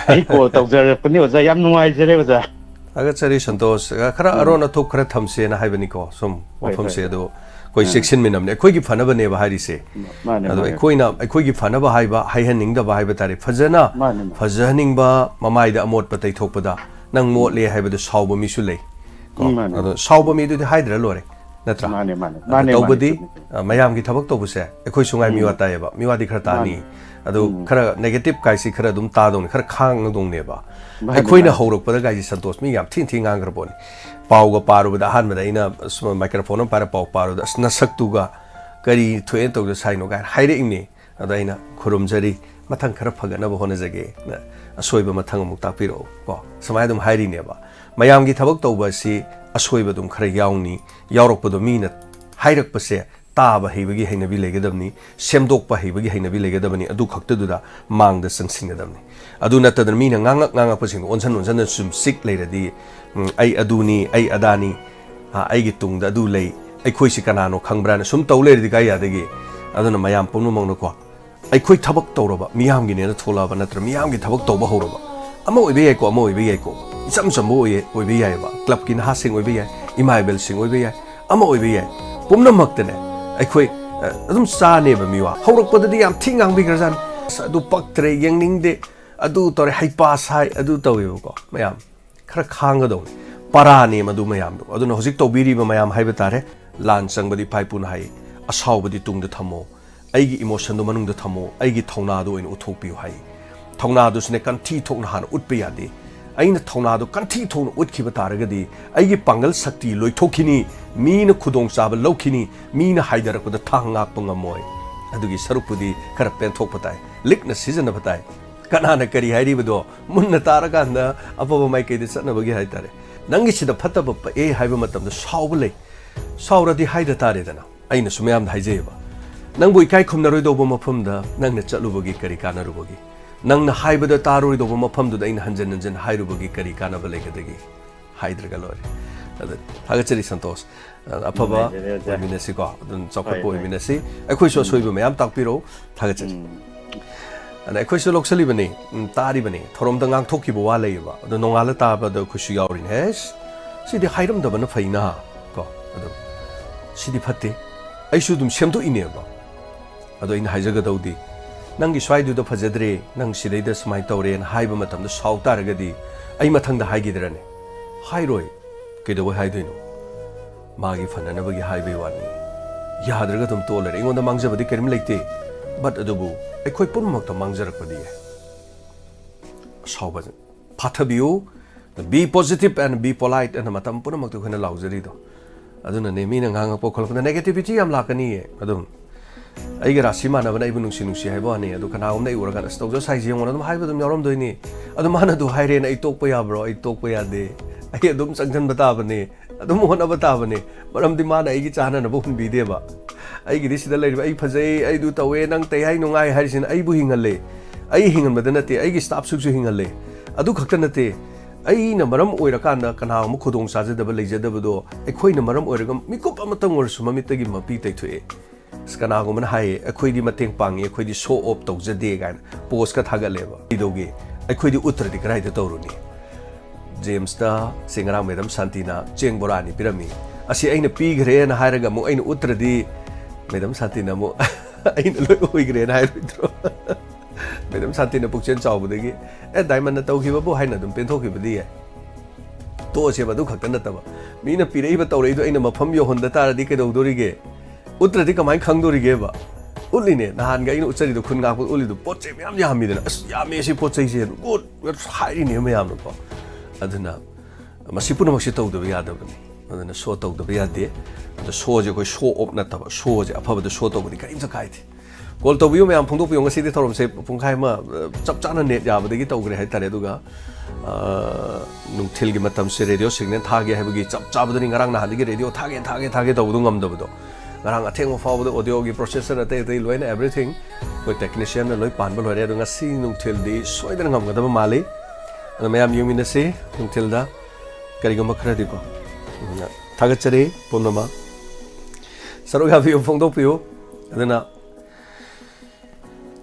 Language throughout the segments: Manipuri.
ai ko tau jar pani oza yam nuai jere oza aga chari santos khara arona thok khara thamse na haibani ko som wafam se do koi section minam ne koi gi phanaba ne ba hari se ado koi gi phanaba haiba haihaning da ba haiba tare phajana phajaning ba mamai da amot patai thokpada nang mot le haiba do sauba mi su le ko ado sauba mi do haidra lore natra mane tawbadi mayam gi thabak tobu se koi sungai mi wata ya ba mi wadi khara tani ado khara negative kai si khara dum ta dong khara khang dong ne ba koi na horok pada gai santos mi yam thin thin ngang raboni pau ga paru da han da ina microphone para pau paru da na saktu ga kari thoe to ga sai no ga haire ingni ada ina khurum jari mathang khara phagana ba hona jage na asoi ba mathang mu ta piro ko samai dum hairi ne ba mayam gi thabak to ba si asoi ba dum khara yauni yaurok pa do mi na hairak pa se ta ba hebagi hainabi legadamni semdok pa hebagi hainabi legadamni adu khakta du da mang da sangsing gadamni adu na tadar mi na nganga pa sing onsan sum sik leiradi ai aduni ai adani ai gi tung da du lei ai khoi si kanano khangbra na sum tau leiradi kai adagi aduna mayam ponu mong no ko ai khoi thabak tawraba miyam gi ne na thola ba natra miyam gi thabak tawba horaba ama oibe yai ko ama oibe yai ko isam sambo oibe yai ba club ki na ha sing oibe yai imaibel sing oibe yai ama oibe yai pumna maktane ai khoi adum sa ne ba miwa horok padadi yam thingang bi grazan adu paktre yengning de adu tore haipa sai adu tawe ko mayam khara khanga do para ne madu mayam do adu no hojik to biri ba mayam haiba tare lan sangbadi paipun hai asau badi tung de thamo ai gi emotion do manung de thamo ai gi thona do in uthok pi hai thona do sne kan thi thok na han utpe ya de aina thona do kan thi thok ut khiba taragadi ai gi pangal sakti loi thokini mi na khudong chaba lokini mi na haidar ko da thanga pangamoi adugi sarupudi khara pen thok patai likna season na patai kana na kari hairi bado munna taraga na apaba mai ke de satna bagi hai tare nangi sida phataba pa e haiba matam da sauba lei sauradi haida tare dana aina sumyam haijeba nang boi kai khumna roi do bo mafam da nang na chalu bagi kari kana ru bagi nang na haiba da taroi do bo mafam da aina hanjan hairu bagi kari kana ba legadagi haidra galore ada thagachari santos apaba minasi ko dun chokpa po minasi akhoi so soiba mayam takpiro thagachari ana akhoi so loksali bani tari bani thorom da ngang thokki bo wa leiba ado nongala ta ba da khushi yaurin hes sidi hairam da bana faina ko ado sidi phatte aisu dum semdo ineba ado ina haijaga daudi nangi swai du da phajadre nang sidai da smai tawren haiba matam da sau taragadi ai mathang da haigidrane hairoi kedo hai doino magi fanana bagi haibe wani yadraga dum tolere ingonda mangjabadi kerim leite but adubu ekhoi purmak ta mangjarak padi sauba phathabiu be positive and be polite and matam purmak to khana laujari do aduna ne mina nganga pokhol negativity am lakani adum ai ga rashi mana bana ibun nungsi haiba ani adu kana om nei uraga stawja sai jeng ona dum haiba dum yarom doini adu mana du haire na ai tokpa ya bro ai tokpa ya de ai adum changjan bata bane adum hona bata bane maram di mana ai gi chana na bun bi de ba ai gi sida lai ai phajai ai du tawe nang tai hai nungai harisin ai bu hingalle ai hingan badana te ai gi staff su hingalle adu khakta na te ai na maram oira kana kana mu khudong saje da ba leje da do ai khoi na maram oira mikup amatang or su mamit gi mapi tai thue skana go man hai akhoi di mateng pangi akhoi di show up tau jade gan post ka thaga leba idoge akhoi di uttar di krai da tawruni james da singra madam santina cheng borani pirami asi aina pi gre na hairaga mu aina uttar di madam santina mu aina loi oi gre na hairudro madam santina pukchen chawbu degi e diamond na tawkhiba bo haina dum pen thokhiba di to se ba du khakta na taba mina pirei ba tawrei do aina mafam yo honda tar di ke do dorige uttar di kamai khangdori ge ba uline nahan ga ina uchari do khun ga ko uli do poche myam yami dena as yami si poche se good hairi ne myam no ko aduna masipuna maksi tawdu ba yada bani aduna so tawdu ba yade ado so je ko show up na taba so je afa ba do so tawdi ka inja kai thi kol to biu myam phungdo piong ngasi de thorom se phungkhai ma chap chana net ya ba de gi tawgre hai tare duga nungthil gi matam se radio signal tha ge hai ba gi chap chap dani ngarang na hali gi radio tha ge tawdu ngam da ba do ngarang atheng fa ba audio gi processor ate loina everything ko technician na loi pan ba lore dunga si nungthil di soidan ngam ga da mali ana mayam yumina se nungthil da kari ga makhra di ko thagachare ponama saroga vi phongdo pio adana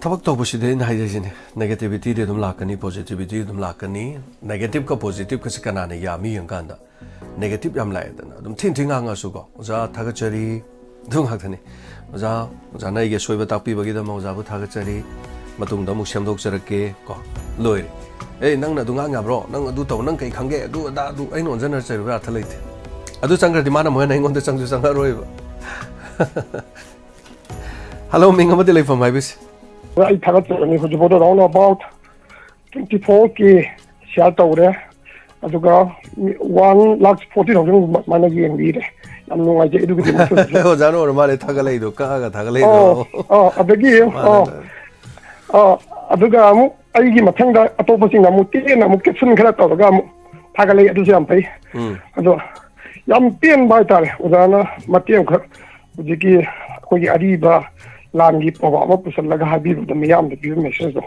ꯊꯕꯛ ꯇꯧꯕꯁꯤꯗ ꯑꯩꯅ ꯍꯥꯏꯖꯩꯁꯤꯅꯦ ꯅꯦꯒꯦꯇꯤꯕꯤꯇꯤꯗꯤ ꯑꯗꯨꯝ ꯂꯥꯛꯀꯅꯤ ꯄꯣꯖꯤꯇꯤꯕꯤꯇꯤ ꯑꯗꯨꯝ ꯂꯥꯛꯀꯅꯤ ꯅꯦꯒꯦꯇꯤꯕꯀ ꯄꯣꯖꯤꯇꯤꯕꯀꯁꯤ ꯀꯅꯥꯅ ꯌꯥꯝꯃꯤ ꯌꯦꯡꯀꯥꯟꯗ ꯅꯦꯒꯦꯇꯤꯕ ꯌꯥꯝ ꯂꯥꯛꯑꯦꯗꯅ ꯑꯗꯨꯝ ꯊꯤ ꯉꯥꯡꯉꯁꯨꯀꯣ ꯑꯣꯖꯥ ꯊꯥꯒꯠꯆꯔꯤ ꯑꯗꯨꯝ ꯉꯥꯛꯇꯅꯤ ꯑꯣꯖꯥꯅ ꯑꯩꯒꯤ ꯑꯁꯣꯏꯕ ꯇꯥꯛꯄꯤꯕꯒꯤꯗꯃꯛ ꯑꯣꯖꯥꯕꯨ ꯊꯥꯒꯠꯆꯔꯤ ꯃꯇꯨꯡꯗ ꯑꯃꯨꯛ ꯁꯦꯝꯗꯣꯛꯆꯔꯛꯀꯦ ꯀꯣ ꯂꯣꯏꯔꯦ ꯅꯪꯅ ꯑꯗꯨ ꯉꯥꯡ ꯌꯥꯕ꯭ꯔꯣ ꯅꯪ ꯑꯗꯨ ꯇꯧ ꯅꯪ ꯀꯩ ꯈꯪꯒꯦ ꯑꯗꯨ ꯑꯗꯥ ꯑꯗꯨ ꯑꯩꯅ ꯑꯣꯟꯖꯟꯅ ꯆꯩꯔꯨꯕ ꯑꯔꯊ ꯂꯩꯇꯦ ꯑꯗꯨ ꯆꯪꯈ꯭ꯔꯗꯤ ꯃꯥꯅ ꯃꯣꯏꯅ ꯑꯩꯉꯣꯟꯗ ꯆꯪꯁꯨ ꯆꯪꯉꯔꯣꯏꯕ ꯍꯜꯂꯣ ꯃꯤꯡ ꯑꯃꯗꯤ ꯂꯩꯐꯝ ꯍꯥꯏꯕꯤꯁꯤ Iꯊꯥꯒꯠꯆꯕꯅꯤ ꯍꯧꯖꯤꯛꯐꯥꯎꯗ around about 24K ꯁꯤꯌꯥꯔ ꯇꯧꯔꯦ ꯑꯗꯨꯒ 1,40,000 ꯃꯥꯅ ꯌꯦꯡꯕꯤꯔꯦ ꯌꯥꯝ ꯅꯨꯡꯉꯥꯏꯖꯩ ꯑꯗꯨꯒꯤꯗꯤ ꯑꯣꯖꯥꯅ ꯑꯣꯏꯔ ꯃꯥꯜꯂꯦ ꯊꯥꯒꯠꯂꯛꯏꯗꯣ ꯀꯛꯑꯒ ꯊꯥꯒꯠꯂꯛꯏꯗꯣ ꯑꯗꯒꯤ ꯑꯗꯨꯒ ꯑꯃꯨꯛ ꯑꯩꯒꯤ ꯃꯊꯪꯗ ꯑꯇꯣꯞꯄꯁꯤꯡ ꯑꯃꯨꯛ ꯇꯦꯟꯅ ꯑꯃꯨꯛ ꯀꯦꯞꯁꯟ ꯈꯔ ꯇꯧꯔꯒ ꯑꯃꯨꯛ ꯊꯥꯒꯠꯂꯛꯏ ꯑꯗꯨꯁꯨ ꯌꯥꯝ ꯐꯩ ꯑꯗꯣ ꯌꯥꯝ ꯄꯦꯟꯕ ꯍꯥꯏꯇꯥꯔꯦ ꯑꯣꯖꯥꯅ ꯃꯇꯦꯡ ꯑꯃꯈꯛ ꯍꯧꯖꯤꯛꯀꯤ ꯑꯩꯈꯣꯏꯒꯤ ꯑꯔꯤꯕ ꯂꯥꯟꯒꯤ ꯄ꯭ꯔꯣꯕꯥ ꯑꯃ ꯄꯨꯁꯜꯂꯒ ꯍꯥꯏꯕꯤꯕꯗ ꯃꯤꯌꯥꯝꯗ ꯄꯤꯕ ꯃꯦꯁꯦꯖꯇꯣ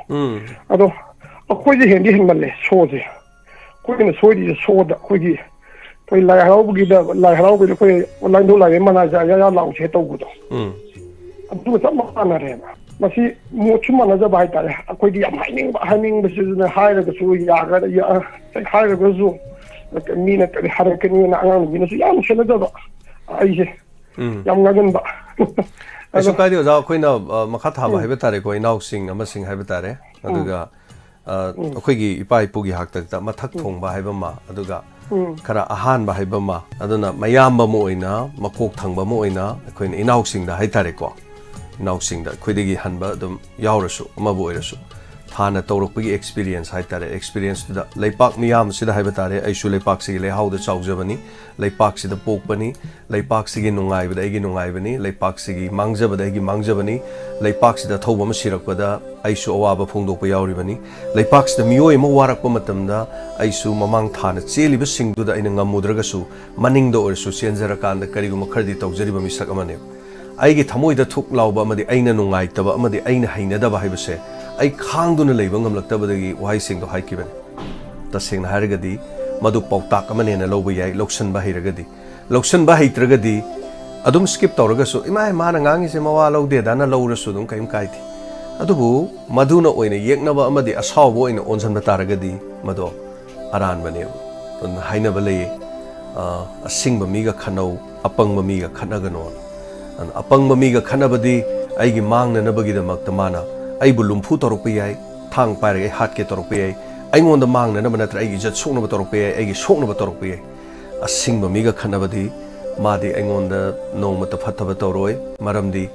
ꯑꯗꯣ ꯑꯩꯈꯣꯏꯁꯦ ꯍꯦꯟꯃꯜꯂꯦ ꯁꯣꯁꯦ ꯑꯩꯈꯣꯏꯅ ꯁꯣꯏꯔꯤꯁꯦ ꯁꯣꯗ ꯑꯩꯈꯣꯏꯒꯤ ꯂꯥꯏ ꯍꯔꯥꯎꯕꯒꯤꯗ ꯑꯩꯈꯣꯏ ꯂꯥꯏꯟꯊꯧ ꯂꯥꯏꯔꯦꯟ ꯃꯅꯥꯖ ꯌꯥ ꯂꯥꯎꯁꯦ ꯇꯧꯕꯗꯣ ꯑꯗꯨꯒ ꯆꯞ ꯃꯥꯟꯅꯔꯦꯕ ꯃꯁꯤ ꯃꯣꯠꯁꯨ ꯃꯥꯟꯅꯖꯕ ꯍꯥꯏꯇꯥꯔꯦ ꯑꯩꯈꯣꯏꯗꯤ ꯌꯥꯝ ꯍꯥꯏꯅꯤꯡꯕꯁꯤꯗꯅ ꯍꯥꯏꯔꯒꯁꯨ ꯍꯥꯏꯔꯒꯁꯨ ꯃꯤꯅ ꯀꯔꯤ ꯍꯥꯏꯔꯛꯀꯅꯤꯅ ꯑꯉꯥꯡ ꯅꯨꯕꯤꯅꯁꯨ ꯌꯥꯝ ꯁꯦꯟꯅꯖꯕ ꯑꯩꯁꯦ ꯌꯥꯝ ꯉꯥꯡꯒꯟꯕ ꯀꯩꯁꯨ ꯀꯥꯏꯗꯦ ꯑꯣꯖꯥ ꯑꯩꯈꯣꯏꯅ ꯃꯈꯥ ꯊꯥꯕ ꯍꯥꯏꯕ ꯇꯥꯔꯦꯀꯣ ꯏꯅꯥꯎꯁꯤꯡ ꯑꯃꯁꯤꯡ ꯍꯥꯏꯕ ꯇꯥꯔꯦ ꯑꯗꯨꯒ ꯑꯩꯈꯣꯏꯒꯤ ꯏꯄꯥ ꯏꯄꯨꯒꯤ ꯍꯥꯛꯇꯛꯇ ꯃꯊꯛ ꯊꯣꯡꯕ ꯍꯥꯏꯕ ꯑꯃ ꯑꯗꯨꯒ ꯈꯔ ꯑꯍꯥꯟꯕ ꯍꯥꯏꯕ ꯑꯃ ꯑꯗꯨꯅ ꯃꯌꯥꯝꯕ ꯑꯃ ꯑꯣꯏꯅ ꯃꯀꯣꯛ ꯊꯪꯕ ꯑꯃ ꯑꯣꯏꯅ ꯑꯩꯈꯣꯏꯅ ꯏꯅꯥꯎꯁꯤꯡꯗ ꯍꯥꯏꯇꯥꯔꯦꯀꯣ ꯏꯅꯥꯎꯁꯤꯡꯗ ꯑꯩꯈꯣꯏꯗꯒꯤ ꯍꯟꯕ ꯑꯗꯨꯝ ꯌꯥꯎꯔꯁꯨ ꯑꯃꯕꯨ ꯑꯣꯏꯔꯁꯨ ꯍꯥꯟꯅ ꯇꯧꯔꯛꯄꯒꯤ ꯑꯦꯛꯁꯄꯤꯔꯤꯌꯦꯟꯁ ꯍꯥꯏꯇꯥꯔꯦ ꯑꯦꯛꯁꯄꯤꯔꯤꯌꯦꯟꯁꯇꯨꯗ ꯂꯩꯄꯥꯛ ꯃꯤꯌꯥꯝꯁꯤꯗ ꯍꯥꯏꯕ ꯇꯥꯔꯦ ꯑꯩꯁꯨ ꯂꯩꯄꯥꯛꯁꯤꯒꯤ ꯂꯩꯍꯥꯎꯗ ꯆꯥꯎꯖꯕꯅꯤ ꯂꯩꯄꯥꯛꯁꯤꯗ ꯄꯣꯛꯄꯅꯤ ꯂꯩꯄꯥꯛꯁꯤꯒꯤ ꯅꯨꯡꯉꯥꯏꯕꯗ ꯑꯩꯒꯤ ꯅꯨꯡꯉꯥꯏꯕꯅꯤ ꯂꯩꯄꯥꯛꯁꯤꯒꯤ ꯃꯥꯡꯖꯕꯗ ꯑꯩꯒꯤ ꯃꯥꯡꯖꯕꯅꯤ ꯂꯩꯄꯥꯛꯁꯤꯗ ꯊꯧꯕ ꯑꯃ ꯁꯤꯔꯛꯄꯗ ꯑꯩꯁꯨ ꯑꯋꯥꯕ ꯐꯣꯡꯗꯣꯛꯄ ꯌꯥꯎꯔꯤꯕꯅꯤ ꯂꯩꯄꯥꯛꯁꯤꯗ ꯃꯤꯑꯣꯏ ꯑꯃ ꯋꯥꯔꯛꯄ ꯃꯇꯝꯗ ꯑꯩꯁꯨ ꯃꯃꯥꯡ ꯊꯥꯅ ꯆꯦꯜꯂꯤꯕꯁꯤꯡꯗꯨꯗ ꯑꯩꯅ ꯉꯝꯃꯨꯗ꯭ꯔꯒꯁꯨ ꯃꯅꯤꯡꯗ ꯑꯣꯏꯔꯁꯨ ꯆꯦꯟꯖꯔꯀꯥꯟꯗ ꯀꯔꯤꯒꯨꯝꯕ ꯈꯔꯗꯤ ꯇꯧꯖꯔꯤꯕ ꯃꯤꯁꯛ ꯑꯃꯅꯦꯕ ꯑꯩꯒꯤ ꯊꯃꯣꯏꯗ ꯊꯨꯛ ꯂꯥꯎꯕ ꯑꯃꯗꯤ ꯑꯩꯅ ꯅꯨꯡꯉꯥꯏꯇꯕ ꯑꯃꯗꯤ ꯑꯩꯅ ꯍꯩꯅꯗꯕ ꯍꯥꯏꯕꯁꯦ ꯑꯩ ꯈꯥꯡꯗꯨꯅ ꯂꯩꯕ ꯉꯝꯂꯛꯇꯕꯗꯒꯤ ꯋꯥꯍꯩꯁꯤꯡꯗꯣ ꯍꯥꯏꯈꯤꯕꯅꯤ ꯇꯁꯦꯡꯅ ꯍꯥꯏꯔꯒꯗꯤ ꯃꯗꯨ ꯄꯥꯎꯇꯥꯛ ꯑꯃꯅꯦꯅ ꯂꯧꯕ ꯌꯥꯏ ꯂꯧꯁꯟꯕ ꯍꯩꯔꯒꯗꯤ ꯂꯧꯁꯟꯕ ꯍꯩꯇ꯭ꯔꯒꯗꯤ ꯑꯗꯨꯝ ꯁ꯭ꯀꯤꯞ ꯇꯧꯔꯒꯁꯨ ꯃꯥꯅ ꯉꯥꯡꯉꯤꯁꯦ ꯃꯋꯥ ꯂꯧꯗꯦꯗꯥꯅ ꯂꯧꯔꯁꯨ ꯑꯗꯨꯝ ꯀꯩꯝ ꯀꯥꯏꯗꯦ ꯑꯗꯨꯕꯨ ꯃꯗꯨꯅ ꯑꯣꯏꯅ ꯌꯦꯛꯅꯕ ꯑꯃꯗꯤ ꯑꯁꯥꯎꯕ ꯑꯣꯏꯅ ꯑꯣꯟꯁꯤꯟꯕ ꯇꯥꯔꯒꯗꯤ ꯃꯗꯣ ꯑꯔꯥꯟꯕꯅꯦꯕ ꯑꯗꯨꯅ ꯍꯥꯏꯅꯕ ꯂꯩꯌꯦ ꯑꯁꯤꯡꯕ ꯃꯤꯒ ꯈꯟꯅꯧ ꯑꯄꯪꯕ ꯃꯤꯒ ꯈꯠꯅꯒꯅꯣ ꯑꯄꯪꯕ ꯃꯤꯒ ꯈꯠꯅꯕꯗꯤ ꯑꯩꯒꯤ ꯃꯥꯡꯅꯅꯕꯒꯤꯗꯃꯛꯇ ꯃꯥꯅ ꯑꯩꯕꯨ ꯂꯨꯝꯐꯨ ꯇꯧꯔꯛꯄ ꯌꯥꯏ ꯊꯥꯡ ꯄꯥꯏꯔꯒ ꯑꯩ ꯍꯥꯠꯀꯦ ꯇꯧꯔꯛꯄ ꯌꯥꯏ ꯑꯩꯉꯣꯟꯗ ꯃꯥꯡꯅꯅꯕ ꯅꯠꯇ꯭ꯔꯒ ꯑꯩꯒꯤ ꯏꯖꯠ ꯁꯣꯛꯅꯕ ꯇꯧꯔꯛꯄ ꯌꯥꯏ ꯑꯩꯒꯤ ꯁꯣꯛꯅꯕ ꯇꯧꯔꯛꯄ ꯌꯥꯏ ꯑꯁꯤꯡꯕ ꯃꯤꯒ ꯈꯠꯅꯕꯗꯤ ꯃꯥꯗꯤ ꯑꯩꯉꯣꯟꯗ ꯅꯣꯡꯃꯇ ꯐꯠꯇꯕ ꯇꯧꯔꯣꯏ ꯃꯔꯝꯗꯤ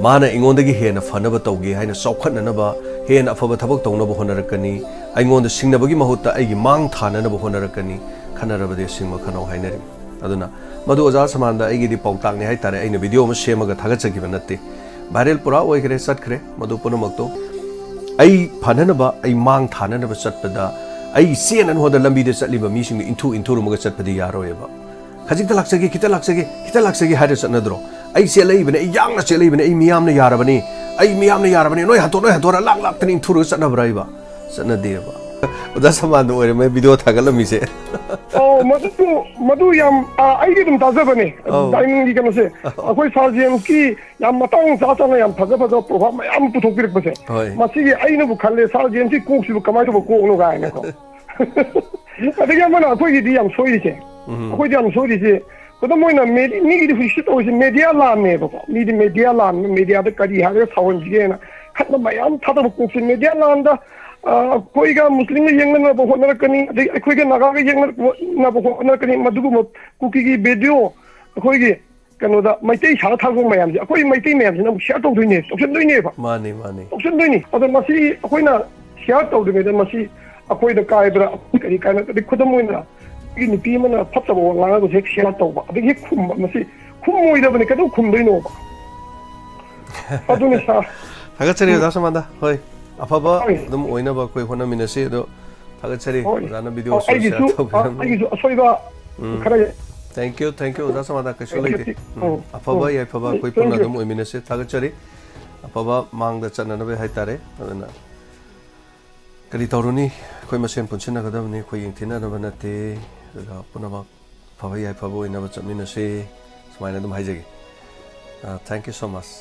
ꯃꯥꯅ ꯑꯩꯉꯣꯟꯗꯒꯤ ꯍꯦꯟꯅ ꯐꯅꯕ ꯇꯧꯒꯦ ꯍꯥꯏꯅ ꯆꯥꯎꯈꯠꯅꯅꯕ ꯍꯦꯟꯅ ꯑꯐꯕ ꯊꯕꯛ ꯇꯧꯅꯕ ꯍꯣꯠꯅꯔꯛꯀꯅꯤ ꯑꯩꯉꯣꯟꯗ ꯁꯤꯡꯅꯕꯒꯤ ꯃꯍꯨꯠꯇ ꯑꯩꯒꯤ ꯃꯥꯡ ꯊꯥꯅꯅꯕ ꯍꯣꯠꯅꯔꯛꯀꯅꯤ ꯈꯟꯅꯔꯕꯗꯤ ꯑꯁꯤꯡꯕ ꯈꯟꯅꯧ ꯍꯥꯏꯅꯔꯤ ꯑꯗꯨꯅ ꯃꯗꯨ ꯑꯣꯖꯥ ꯁꯃꯥꯟꯗ ꯑꯩꯒꯤꯗꯤ ꯄꯥꯎꯇꯥꯛꯅꯤ ꯍꯥꯏꯇꯥꯔꯦ ꯑꯩꯅ ꯚꯤꯗꯤꯑꯣ ꯑꯃ ꯁꯦꯝꯃꯒ ꯊꯥꯒꯠꯆꯈꯤꯕ ꯅꯠꯇꯦ ꯚꯥꯏꯔꯦꯜ ꯄꯨꯔꯥ ꯑꯣꯏꯈ꯭ꯔꯦ ꯆꯠꯈ꯭ꯔꯦ ꯃꯗꯨ ꯄꯨꯝꯅꯃꯛꯇꯣ ꯑꯩ ꯐꯅꯅꯕ ꯑꯩ ꯃꯥꯡ ꯊꯥꯅꯅꯕ ꯆꯠꯄꯗ ꯑꯩ ꯆꯦꯟꯅꯅ ꯍꯣꯠꯅ ꯂꯝꯕꯤꯗ ꯆꯠꯂꯤꯕ ꯃꯤꯁꯤꯡꯗꯨ ꯏꯟꯊꯨꯔꯝꯃꯒ ꯆꯠꯄꯗꯤ ꯌꯥꯔꯣꯏꯕ ꯈꯖꯤꯛꯇ ꯂꯥꯛꯆꯒꯦ ꯈꯤꯇ ꯂꯥꯛꯆꯒꯦ ꯍꯥꯏꯔ ꯆꯠꯅꯗ꯭ꯔꯣ ꯑꯩ ꯆꯦꯜꯂꯛꯏꯕꯅꯦ ꯑꯩ ꯌꯥꯡꯅ ꯆꯦꯜꯂꯛꯏꯕꯅꯦ ꯑꯩ ꯃꯤꯌꯥꯝꯅ ꯌꯥꯔꯕꯅꯤ ꯅꯣꯏ ꯍꯟꯇꯣꯔ ꯂꯥꯛꯇꯅ ꯏꯟꯊꯨꯔꯒ ꯆꯠꯅꯕ꯭ꯔꯥ ꯑꯩꯕ ꯆꯠꯅꯗꯦꯕ ꯑꯣꯖꯥ ꯁꯃꯥꯟꯗ ꯑꯣꯏꯔꯝꯃꯦ ꯚꯤꯗꯤꯑꯣ ꯊꯥꯒꯠꯂꯝꯃꯤꯁꯦ ꯃꯗꯨ ꯌꯥꯝ ꯑꯩꯒꯤ ꯑꯗꯨꯝ ꯇꯥꯖꯕꯅꯦ ꯗꯥꯏꯅꯤꯡꯒꯤ ꯀꯩꯅꯣꯁꯦ ꯑꯩꯈꯣꯏ ꯁꯥꯔꯖꯦꯟꯀꯤ ꯌꯥꯝ ꯃꯇꯥꯡ ꯆꯥꯅ ꯌꯥꯝ ꯐꯖꯕ ꯄ꯭ꯔꯣꯚꯥꯞ ꯃꯌꯥꯝ ꯄꯨꯊꯣꯛꯄꯤꯔꯛꯄꯁꯦ ꯃꯁꯤꯒꯤ ꯑꯩꯅꯕꯨ ꯈꯜꯂꯦ ꯁꯥꯔꯖꯦꯟꯁꯤ ꯀꯣꯛꯁꯤꯕꯨ ꯀꯃꯥꯏꯅ ꯇꯧꯕ ꯀꯣꯛꯅꯣ ꯀꯥꯏꯅꯀꯣ ꯑꯗꯒꯤ ꯑꯃꯅ ꯑꯩꯈꯣꯏꯒꯤꯗꯤ ꯌꯥꯝ ꯁꯣꯏꯔꯤꯁꯦ ꯈꯨꯗꯝ ꯑꯣꯏꯅ ꯃꯤꯒꯤꯗꯤ ꯍꯧꯖꯤꯛ ꯇꯧꯔꯤꯁꯦ ꯃꯦꯗꯤꯌꯥ ꯂꯥꯟꯅꯦꯕꯀꯣ ꯃꯤꯗꯤ ꯃꯦꯗꯤꯌꯥ ꯂꯥꯟ ꯃꯦꯗꯤꯌꯥꯗ ꯀꯔꯤ ꯍꯥꯏꯔꯒ ꯁꯥꯎꯍꯟꯁꯤꯒꯦꯅ ꯈꯠꯅ ꯃꯌꯥꯝ ꯊꯥꯗꯕ ꯀꯣꯛꯁꯦ ꯃꯦꯗꯤꯌꯥ ꯂꯥꯟꯗ ꯑꯩꯈꯣꯏꯒ ꯃꯨꯁꯂꯤꯝꯒ ꯌꯦꯡꯅꯅꯕ ꯍꯣꯠꯅꯔꯛꯀꯅꯤ ꯑꯗꯒꯤ ꯑꯩꯈꯣꯏꯒ ꯅꯥꯒꯥꯒ ꯌꯦꯡꯅꯅꯕ ꯍꯣꯠꯅꯔꯛꯀꯅꯤ ꯃꯗꯨꯒꯨꯝꯕ ꯀꯨꯀꯤꯒꯤ ꯚꯤꯗꯤꯑꯣ ꯑꯩꯈꯣꯏꯒꯤ ꯀꯩꯅꯣꯗ ꯃꯩꯇꯩ ꯁꯥꯔ ꯊꯥꯛꯄ ꯃꯌꯥꯝꯁꯦ ꯑꯩꯈꯣꯏ ꯃꯩꯇꯩ ꯃꯌꯥꯝꯁꯤꯅ ꯑꯃꯨꯛ ꯁꯤꯌꯥꯔ ꯇꯧꯁꯟꯗꯣꯏꯅꯦꯕ ꯇꯧꯁꯟꯗꯣꯏꯅꯤ ꯑꯗꯣ ꯃꯁꯤ ꯑꯩꯈꯣꯏꯅ ꯁꯤꯌꯥꯔ ꯇꯧꯗ꯭ꯔꯤꯉꯩꯗꯃꯁꯤ ꯑꯩꯈꯣꯏꯗ ꯀꯥꯏꯕ꯭ꯔꯥ ꯀꯔꯤ ꯀꯥꯏꯅ ꯈꯨꯗꯝ ꯑꯣꯏꯅ ꯑꯩꯒꯤ ꯅꯨꯄꯤ ꯑꯃꯅ ꯐꯠꯇꯕ ꯋꯥ ꯉꯥꯡꯉꯒꯁꯨ ꯍꯦꯛ ꯁꯤꯌꯥꯔ ꯇꯧꯕ ꯑꯗꯒꯤ ꯍꯦꯛ ꯈꯨꯝꯕ ꯃꯁꯤ ꯈꯨꯝꯃꯣꯏꯗꯕꯅꯤ ꯀꯩꯗꯧ ꯈꯨꯝꯗꯣꯏꯅꯣꯕ ꯑꯗꯨꯅꯤ ꯁꯥꯔ ꯊꯥꯒꯠꯆꯔꯤ ꯑꯣꯖꯥ ꯁꯃꯥꯟꯗ ꯍꯣꯏ ꯑꯐꯕ ꯑꯗꯨꯝ ꯑꯣꯏꯅꯕ ꯑꯩꯈꯣꯏ ꯍꯣꯠꯅꯃꯤꯟꯅꯁꯤ ꯑꯗꯣ ꯊꯥꯒꯠꯆꯔꯤ ꯑꯣꯖꯥꯅ ꯚꯤꯗꯤꯑꯣꯁꯨ ꯁꯤꯌꯥꯔ ꯇꯧꯕꯤꯔꯝꯃꯤ ꯑꯩꯒꯤꯁꯨ ꯑꯁꯣꯏꯕ ꯈꯔ ꯊꯦꯡꯛ ꯌꯨ ꯑꯣꯖꯥ ꯁꯃꯥꯟꯗ ꯀꯩꯁꯨ ꯂꯩꯇꯦ ꯑꯐꯕ ꯌꯥꯏꯐꯕ ꯑꯩꯈꯣꯏ ꯄꯨꯟꯅ ꯑꯗꯨꯝ ꯑꯣꯏꯃꯤꯟꯅꯁꯤ ꯊꯥꯒꯠꯆꯔꯤ ꯑꯐꯕ ꯃꯥꯡꯗ ꯆꯠꯅꯅꯕ ꯍꯥꯏꯇꯥꯔꯦ ꯑꯗꯨꯅ ꯀꯔꯤ ꯇꯧꯔꯨꯅꯤ ꯑꯩꯈꯣꯏ ꯃꯁꯦꯟ ꯄꯨꯟꯁꯤꯟꯅꯒꯗꯕꯅꯤ ꯑꯩꯈꯣꯏ ꯌꯦꯡꯊꯤꯅꯅꯕ ꯅꯠꯇꯦ ꯑꯗꯨꯒ ꯄꯨꯝꯅꯃꯛ ꯑꯐꯕ ꯌꯥꯏꯐꯕ ꯑꯣꯏꯅꯕ ꯆꯠꯃꯤꯟꯅꯁꯤ ꯁꯨꯃꯥꯏꯅ ꯑꯗꯨꯝ ꯍꯥꯏꯖꯒꯦ ꯊꯦꯡꯛ ꯌꯨ ꯁꯣ ꯃꯆ